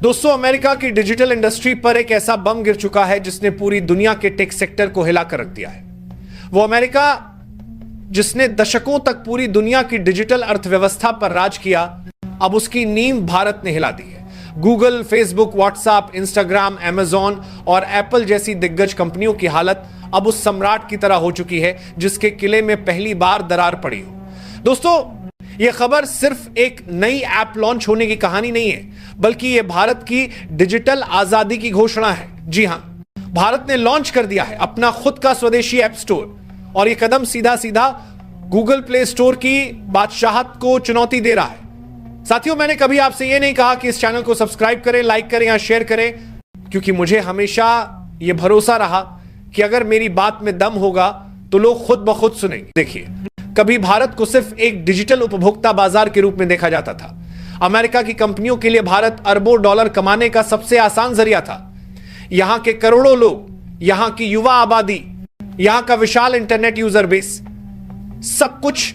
दोस्तों, अमेरिका की digital industry पर एक ऐसा बम गिर चुका है जिसने पूरी दुनिया के टेक सेक्टर को हिलाकर रख दिया है। वो अमेरिका जिसने दशकों तक पूरी दुनिया की डिजिटल अर्थव्यवस्था पर राज किया, अब उसकी नींव भारत ने हिला दी है। Google, Facebook, WhatsApp, Instagram, Amazon और एप्पल जैसी दिग्गज कंपनियों की हालत अब उस सम्राट की तरह हो चुकी है जिसके किले में पहली बार दरार पड़ी हो। दोस्तों, यह खबर सिर्फ एक नई ऐप लॉन्च होने की कहानी नहीं है, बल्कि यह भारत की डिजिटल आजादी की घोषणा है। जी हां, भारत ने लॉन्च कर दिया है अपना खुद का स्वदेशी ऐप स्टोर, और यह कदम सीधा सीधा गूगल प्ले स्टोर की बादशाहत को चुनौती दे रहा है। साथियों, मैंने कभी आपसे यह नहीं कहा कि इस चैनल को सब्सक्राइब करें, लाइक करें या शेयर करें, क्योंकि मुझे हमेशा यह भरोसा रहा कि अगर मेरी बात में दम होगा तो लोग खुद ब खुद सुनेंगे। देखिए, कभी भारत को सिर्फ एक डिजिटल उपभोक्ता बाजार के रूप में देखा जाता था। अमेरिका की कंपनियों के लिए भारत अरबों डॉलर कमाने का सबसे आसान जरिया था। यहां के करोड़ों लोग, यहां की युवा आबादी, यहां का विशाल इंटरनेट यूजर बेस, सब कुछ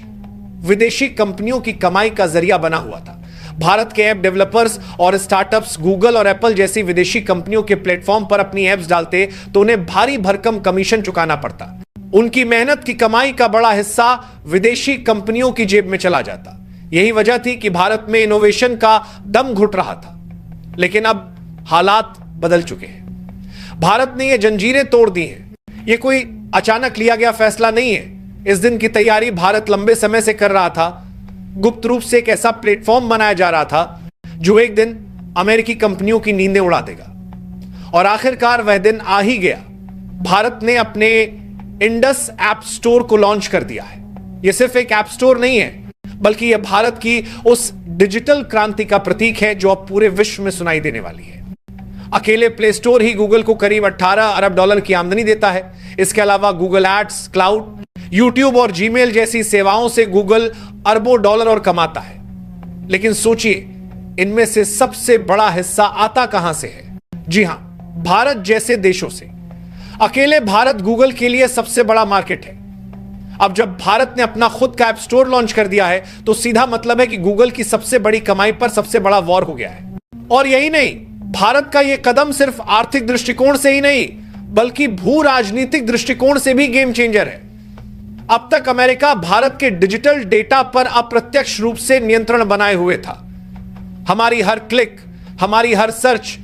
विदेशी कंपनियों की कमाई का जरिया बना हुआ था। भारत के ऐप डेवलपर्स और स्टार्टअप्स गूगल और एप्पल जैसी विदेशी कंपनियों के प्लेटफॉर्म पर अपनी ऐप्स डालते तो उन्हें भारी भरकम कमीशन चुकाना पड़ता। उनकी मेहनत की कमाई का बड़ा हिस्सा विदेशी कंपनियों की जेब में चला जाता। यही वजह थी कि भारत में इनोवेशन का दम घुट रहा था। लेकिन अब हालात बदल चुके हैं। भारत ने यह जंजीरें तोड़ दी हैं। यह कोई अचानक लिया गया फैसला नहीं है। इस दिन की तैयारी भारत लंबे समय से कर रहा था। गुप्त रूप से एक ऐसा प्लेटफॉर्म बनाया जा रहा था जो एक दिन अमेरिकी कंपनियों की नींदें उड़ा देगा। और आखिरकार वह दिन आ ही गया। भारत ने अपने इंडस ऐप स्टोर को लॉन्च कर दिया है। यह सिर्फ एक ऐप स्टोर नहीं है, बल्कि यह भारत की उस डिजिटल क्रांति का प्रतीक है जो अब पूरे विश्व में सुनाई देने वाली है। अकेले प्ले स्टोर ही गूगल को करीब 18 अरब डॉलर की आमदनी देता है। इसके अलावा गूगल एड्स, क्लाउड, यूट्यूब और जीमेल जैसी सेवाओं से गूगल अरबों डॉलर और कमाता है। लेकिन सोचिए, इनमें से सबसे बड़ा हिस्सा आता कहां से है? जी हां, भारत जैसे देशों से। अकेले भारत गूगल के लिए सबसे बड़ा मार्केट है। अब जब भारत ने अपना खुद का ऐप स्टोर लॉन्च कर दिया है तो सीधा मतलब है कि गूगल की सबसे बड़ी कमाई पर सबसे बड़ा वॉर हो गया है। और यही नहीं, भारत का यह कदम सिर्फ आर्थिक दृष्टिकोण से ही नहीं, बल्कि भू राजनीतिक दृष्टिकोण से भी गेम चेंजर है। अब तक अमेरिका भारत के डिजिटल डेटा पर अप्रत्यक्ष रूप से नियंत्रण बनाए हुए था। हमारी हर क्लिक, हमारी हर सर्च,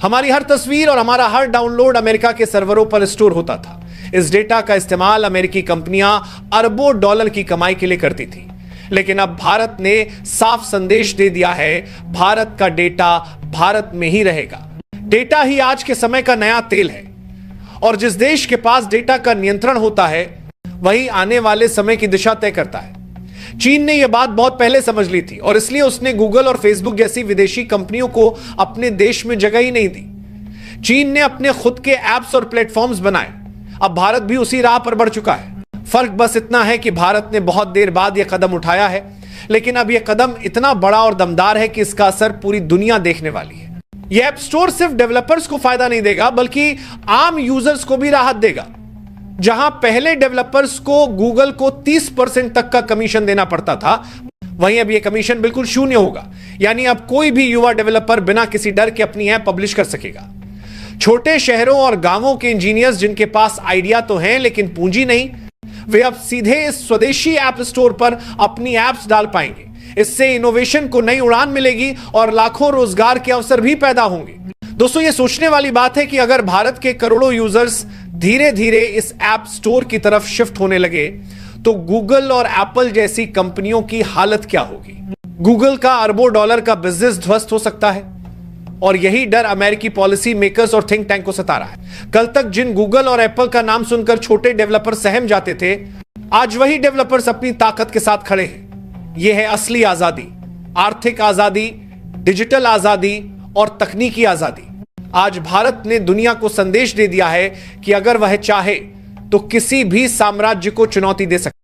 हमारी हर तस्वीर और हमारा हर डाउनलोड अमेरिका के सर्वरों पर स्टोर होता था। इस डेटा का इस्तेमाल अमेरिकी कंपनियां अरबों डॉलर की कमाई के लिए करती थी। लेकिन अब भारत ने साफ संदेश दे दिया है, भारत का डेटा भारत में ही रहेगा। डेटा ही आज के समय का नया तेल है, और जिस देश के पास डेटा का नियंत्रण होता है वही आने वाले समय की दिशा तय करता है। चीन ने यह बात बहुत पहले समझ ली थी, और इसलिए उसने गूगल और फेसबुक जैसी विदेशी कंपनियों को अपने देश में जगह ही नहीं दी। चीन ने अपने खुद के ऐप्स और प्लेटफॉर्म्स बनाए। अब भारत भी उसी राह पर बढ़ चुका है। फर्क बस इतना है कि भारत ने बहुत देर बाद यह कदम उठाया है, लेकिन अब यह कदम इतना बड़ा और दमदार है कि इसका असर पूरी दुनिया देखने वाली है। यह ऐप स्टोर सिर्फ डेवलपर्स को फायदा नहीं देगा, बल्कि आम यूजर्स को भी राहत देगा। जहां पहले डेवलपर्स को गूगल को 30% तक का कमीशन देना पड़ता था, वहीं अब यह कमीशन बिल्कुल शून्य होगा। यानी अब कोई भी युवा डेवलपर बिना किसी डर के अपनी ऐप पब्लिश कर सकेगा। छोटे शहरों और गांवों के इंजीनियर्स जिनके पास आइडिया तो हैं लेकिन पूंजी नहीं, वे अब सीधे इस स्वदेशी ऐप स्टोर पर अपनी ऐप्स डाल पाएंगे। इससे इनोवेशन को नई उड़ान मिलेगी और लाखों रोजगार के अवसर भी पैदा होंगे। दोस्तों, यह सोचने वाली बात है कि अगर भारत के करोड़ों यूजर्स धीरे धीरे इस ऐप स्टोर की तरफ शिफ्ट होने लगे तो गूगल और एप्पल जैसी कंपनियों की हालत क्या होगी? गूगल का अरबों डॉलर का बिजनेस ध्वस्त हो सकता है, और यही डर अमेरिकी पॉलिसी मेकर्स और थिंक टैंक को सता रहा है। कल तक जिन गूगल और एप्पल का नाम सुनकर छोटे डेवलपर सहम जाते थे, आज वही डेवलपर्स अपनी ताकत के साथ खड़े हैं। यह है असली आजादी, आर्थिक आजादी, डिजिटल आजादी और तकनीकी आजादी। आज भारत ने दुनिया को संदेश दे दिया है कि अगर वह चाहे तो किसी भी साम्राज्य को चुनौती दे सकता है।